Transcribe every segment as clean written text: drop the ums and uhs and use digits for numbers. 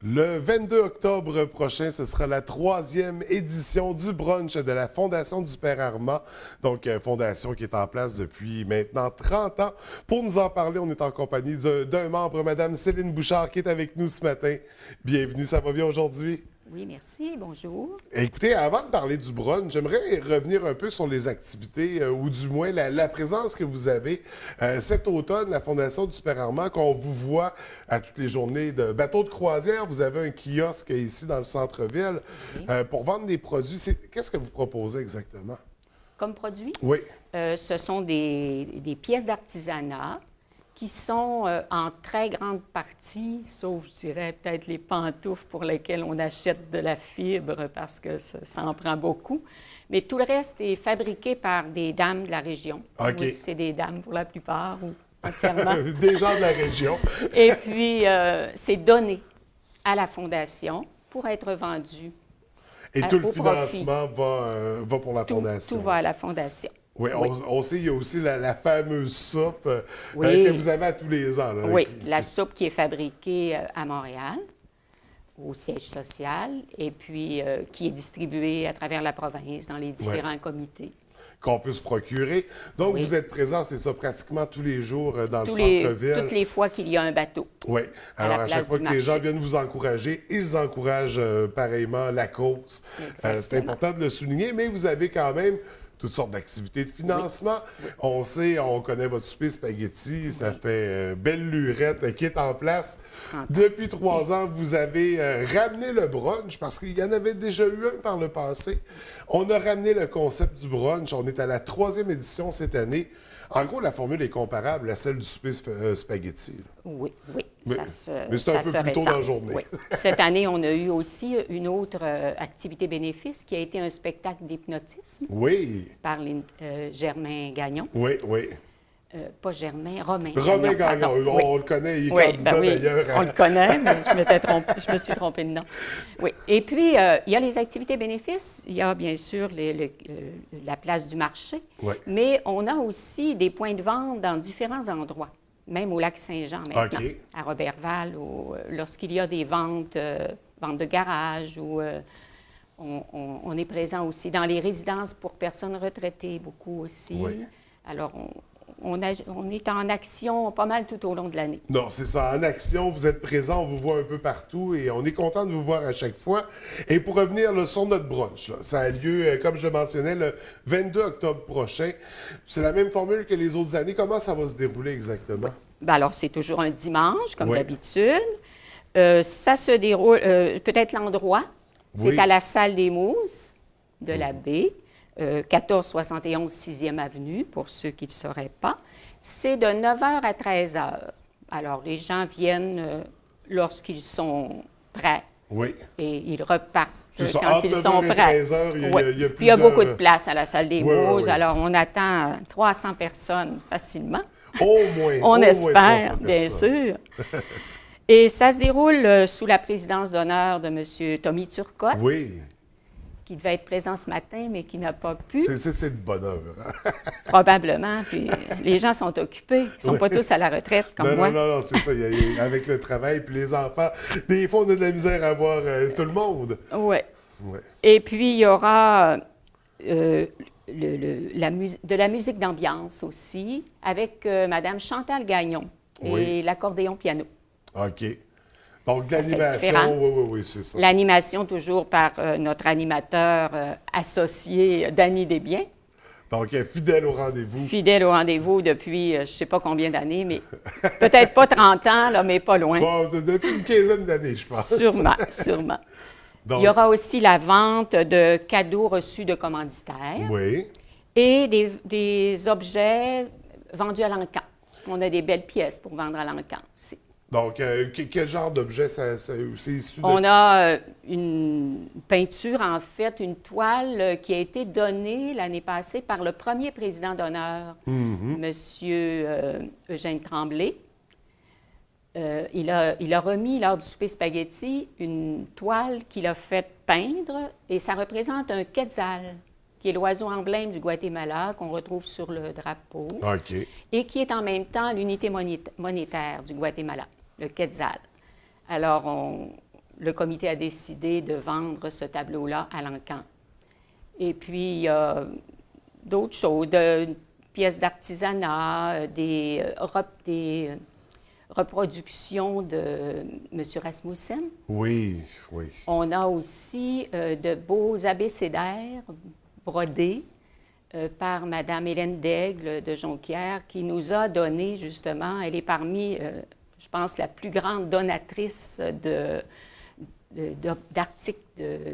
Le 22 octobre prochain, ce sera la 3e édition du brunch de la Fondation du Père Armand. Donc, fondation qui est en place depuis maintenant 30 ans. Pour nous en parler, on est en compagnie d'un membre, Mme Céline Bouchard, qui est avec nous ce matin. Bienvenue, ça va bien aujourd'hui? Oui, merci. Bonjour. Écoutez, avant de parler du brunch, j'aimerais revenir un peu sur les activités, ou du moins la présence que vous avez cet automne, la Fondation du Père Armand, qu'on vous voit à toutes les journées de bateaux de croisière. Vous avez un kiosque ici dans le centre-ville Oui. pour vendre des produits. Qu'est-ce que vous proposez exactement? Comme produit, Oui. ce sont des pièces d'artisanat qui sont en très grande partie, sauf, je dirais, peut-être les pantoufles pour lesquelles on achète de la fibre parce que ça en prend beaucoup. Mais tout le reste est fabriqué par des dames de la région. OK. Oui, c'est des dames pour la plupart ou entièrement. Des gens de la région. Et puis, c'est donné à la Fondation pour être vendu. Et tout le au financement va pour la Fondation. Tout va à la Fondation. Oui, Oui. on sait, il y a aussi la fameuse soupe Oui. que vous avez à tous les ans. Là, Oui, la soupe qui est fabriquée à Montréal, au siège social, et puis qui est distribuée à travers la province dans les différents comités. Qu'on peut se procurer. Donc, Oui. vous êtes présent, c'est ça, pratiquement tous les jours dans le Toutes centre-ville. les fois qu'il y a un bateau. Oui. Alors, la à chaque place fois du que les gens marché. viennent vous encourager, ils encouragent pareillement la cause. C'est Exactement. important de le souligner, mais vous avez quand même toutes sortes d'activités de financement. On sait, on connaît votre souper spaghetti, ça fait belle lurette qui est en place. Depuis 3 ans, vous avez ramené le brunch parce qu'il y en avait déjà eu un par le passé. On a ramené le concept du brunch. On est à la 3e édition cette année. En gros, la formule est comparable à celle du souper spaghetti. Là. Oui, oui. Mais c'est ça un peu se plus tôt dans la ressemble. journée. Oui. Cette année, on a eu aussi une autre activité bénéfice qui a été un spectacle d'hypnotisme Oui, par Germain Gagnon. oui, oui. Pas Germain, Romain. Romain Gagnon, pardon. on le connaît, il est Oui, candidat ben oui, d'ailleurs. on le connaît, mais je me suis trompée de nom. Oui. Et puis, il y a les activités bénéfices. Il y a bien sûr la place du marché, Oui. mais on a aussi des points de vente dans différents endroits, même au lac Saint-Jean maintenant, OK. à Robertval, lorsqu'il y a des ventes, ventes de garage, ou on est présent aussi dans les résidences pour personnes retraitées, beaucoup aussi. Oui. Alors, on est en action pas mal tout au long de l'année. Non, c'est ça. En action, vous êtes présent, on vous voit un peu partout et on est content de vous voir à chaque fois. Et pour revenir là, sur notre brunch, là, ça a lieu, comme je le mentionnais, le 22 octobre prochain. C'est la même formule que les autres années. Comment ça va se dérouler exactement? Bien, alors, c'est toujours un dimanche, comme Oui. d'habitude. Ça se déroule, peut-être l'endroit, Oui. c'est à la salle des Mousses de la baie, 1471 6e Avenue, pour ceux qui ne le sauraient pas. C'est de 9h à 13h. Alors, les gens viennent lorsqu'ils sont prêts Oui. et ils repartent C'est ça, quand entre ils 9h sont et prêts. 13h, il y a Oui. plusieurs... Puis il y a beaucoup de place à la salle des Oui, oui, Mousses. oui. Alors, on attend 300 personnes facilement. Au moins. On au moins espère, 300 bien personnes. sûr. Et ça se déroule sous la présidence d'honneur de M. Tommy Turcotte, Oui. qui devait être présent ce matin, mais qui n'a pas pu, C'est de bonheur. Hein? probablement. Puis les gens sont occupés. Ils ne sont pas tous à la retraite comme Non, moi. non, c'est ça. Avec le travail puis les enfants, des fois, on a de la misère à voir tout le monde. Oui. Ouais. Et puis, il y aura de la musique d'ambiance aussi, avec Mme Chantal Gagnon et Oui. l'accordéon piano. OK. Donc, Ça fait l'animation, différent. oui, c'est ça. L'animation toujours par notre animateur associé, Danny Desbiens, Donc, fidèle au rendez-vous. fidèle au rendez-vous depuis je ne sais pas combien d'années, mais peut-être pas 30 ans, là, mais pas loin. Bon, depuis une quinzaine d'années, je pense. Sûrement, sûrement. Donc, Il y aura aussi la vente de cadeaux reçus de commanditaires oui. et des objets vendus à l'encan. On a des belles pièces pour vendre à l'encan aussi. Donc, quel genre d'objet c'est issu de... On a une peinture, en fait, une toile qui a été donnée l'année passée par le premier président d'honneur, M. Eugène Tremblay. Il a remis, lors du souper spaghetti, une toile qu'il a fait peindre, et ça représente un quetzal, qui est l'oiseau emblème du Guatemala, qu'on retrouve sur le drapeau, OK. et qui est en même temps l'unité monétaire du Guatemala, le quetzal. Alors, le comité a décidé de vendre ce tableau-là à l'Encan. Et puis, il y a d'autres choses, des pièces d'artisanat, des reproductions de M. Rasmussen. Oui, oui. On a aussi de beaux abécédaires brodés par Mme Hélène Daigle de Jonquière, qui nous a donné, justement, elle est parmi, je pense, la plus grande donatrice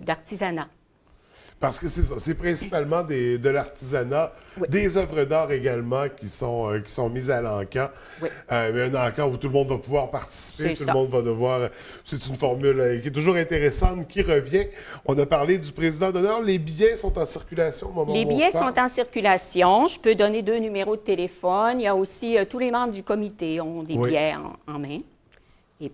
d'artisanat. Parce que c'est ça, c'est principalement de l'artisanat, Oui. des œuvres d'art également qui sont mises à l'encan. Oui. Mais un encan où tout le monde va pouvoir participer, C'est tout ça. le monde va devoir... C'est une formule qui est toujours intéressante, qui revient. On a parlé du président d'honneur. Les billets sont en circulation au moment Les où on billets se parle. sont en circulation. Je peux donner 2 numéros de téléphone. Il y a aussi tous les membres du comité ont des Oui. billets en main et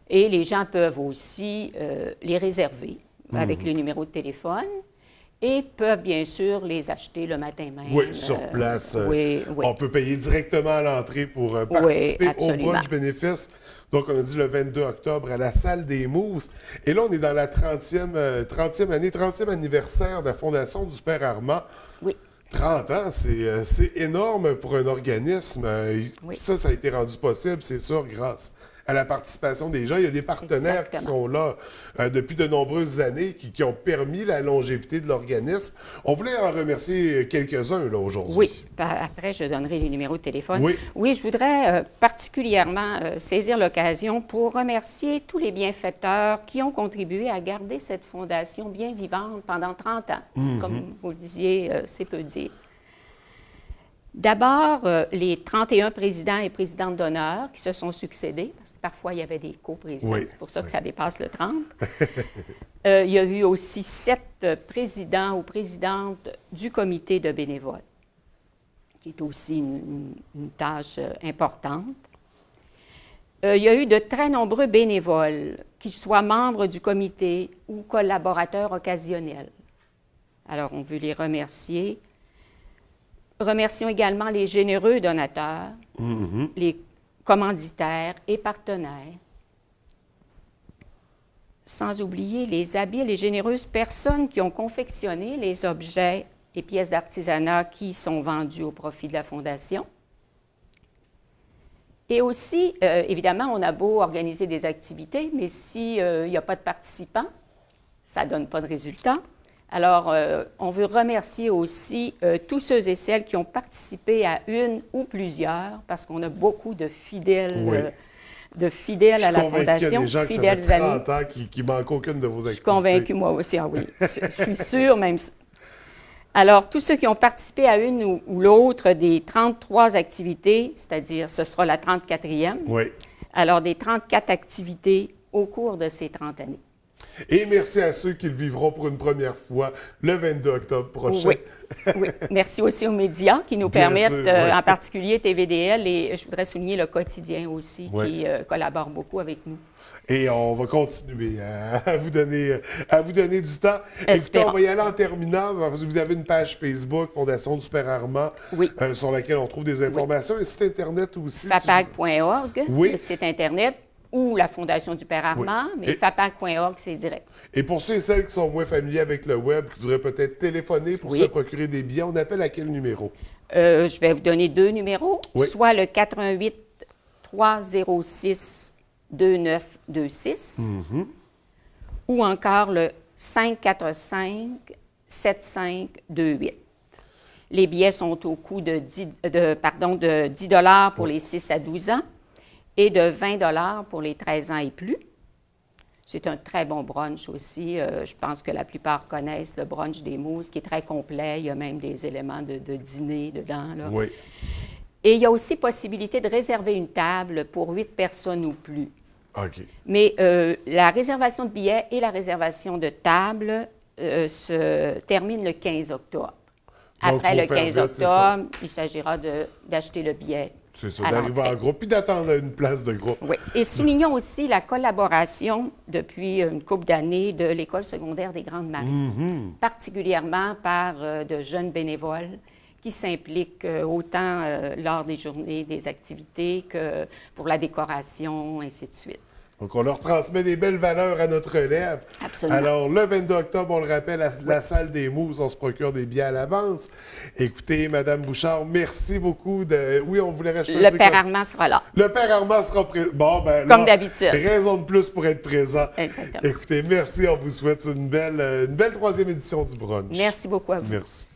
et les gens peuvent aussi les réserver avec le numéro de téléphone et peuvent bien sûr les acheter le matin même. Oui, sur place. Oui, oui. On peut payer directement à l'entrée pour participer au absolument. brunch bénéfice. Donc, on a dit le 22 octobre à la salle des Mousses. Et là, on est dans la 30e année, 30e anniversaire de la Fondation du Père Armand. Oui. 30 ans, c'est énorme pour un organisme. Oui. Ça a été rendu possible, c'est sûr, grâce à la participation des gens. Il y a des partenaires qui Exactement. sont là depuis de nombreuses années, qui ont permis la longévité de l'organisme. On voulait en remercier quelques-uns là aujourd'hui. Oui. Après, je donnerai les numéros de téléphone. Oui. Je voudrais particulièrement saisir l'occasion pour remercier tous les bienfaiteurs qui ont contribué à garder cette fondation bien vivante pendant 30 ans. Comme vous le disiez, c'est peu dire. D'abord, les 31 présidents et présidentes d'honneur qui se sont succédés, parce que parfois, il y avait des coprésidents, Oui, c'est pour ça que ça dépasse le 30. Il y a eu aussi 7 présidents ou présidentes du comité de bénévoles, qui est aussi une tâche importante. Il y a eu de très nombreux bénévoles, qu'ils soient membres du comité ou collaborateurs occasionnels. Alors, on veut les remercier. Remercions également les généreux donateurs, les commanditaires et partenaires, sans oublier les habiles et généreuses personnes qui ont confectionné les objets et pièces d'artisanat qui sont vendus au profit de la Fondation. Et aussi, évidemment, on a beau organiser des activités, mais s'il n'y a pas de participants, ça ne donne pas de résultats. Alors, on veut remercier aussi tous ceux et celles qui ont participé à une ou plusieurs, parce qu'on a beaucoup de fidèles, Oui. À la Fondation, Je suis convaincu qu'il y a des gens qui fidèles ça fait amis. 30 ans qui manquent aucune de vos Je suis activités. convaincue, moi aussi, ah oui, je suis sûre même. Alors, tous ceux qui ont participé à une ou l'autre des 33 activités, c'est-à-dire ce sera la 34e, Oui. alors des 34 activités au cours de ces 30 années. Et merci à ceux qui le vivront pour une première fois le 22 octobre prochain. Oui. Oui. Merci aussi aux médias qui nous Bien permettent, sûr, oui. en particulier TVDL, et je voudrais souligner le quotidien aussi, Oui. qui collabore beaucoup avec nous. Et on va continuer à vous donner du temps. Écoutez, Espérons. on va y aller en terminant, parce que vous avez une page Facebook, Fondation du Père Armand, Oui. sur laquelle on trouve des informations, un site Internet aussi. FAPAG.org, Oui. le site Internet, ou la Fondation du Père Armand, Oui. mais Et- FAPAG.org, c'est direct. Et pour ceux et celles qui sont moins familiers avec le web, qui voudraient peut-être téléphoner pour Oui. se procurer des billets, on appelle à quel numéro? Je vais vous donner 2 numéros, Oui. soit le 88 306 2926 ou encore le 545 7528. Les billets sont au coût de 10 $ pour les 6 à 12 ans et de 20 $ pour les 13 ans et plus. C'est un très bon brunch aussi. Je pense que la plupart connaissent le brunch des Mousses, qui est très complet. Il y a même des éléments de dîner dedans, là. Oui. Et il y a aussi possibilité de réserver une table pour 8 personnes ou plus. OK. Mais la réservation de billets et la réservation de table se terminent le 15 octobre. Donc, Après faut le faire 15 vite, c'est ça. octobre, il s'agira d'acheter le billet. C'est ça, à d'arriver l'entrée. en groupe, puis d'attendre une place de groupe. Oui. Et soulignons aussi la collaboration depuis une couple d'années de l'École secondaire des Grandes Maries, particulièrement par de jeunes bénévoles qui s'impliquent autant lors des journées, des activités que pour la décoration, ainsi de suite. Donc, on leur transmet des belles valeurs à notre relève. Absolument. Alors, le 22 octobre, on le rappelle, à la salle des Mousses, on se procure des billets à l'avance. Écoutez, Mme Bouchard, merci beaucoup. Oui, on voulait rajouter Le père Armand sera là. Le père Armand sera présent. Bon, ben, Comme là, d'habitude. raison de plus pour être présent. Exactement. Écoutez, merci. On vous souhaite une belle troisième édition du brunch. Merci beaucoup à vous. Merci.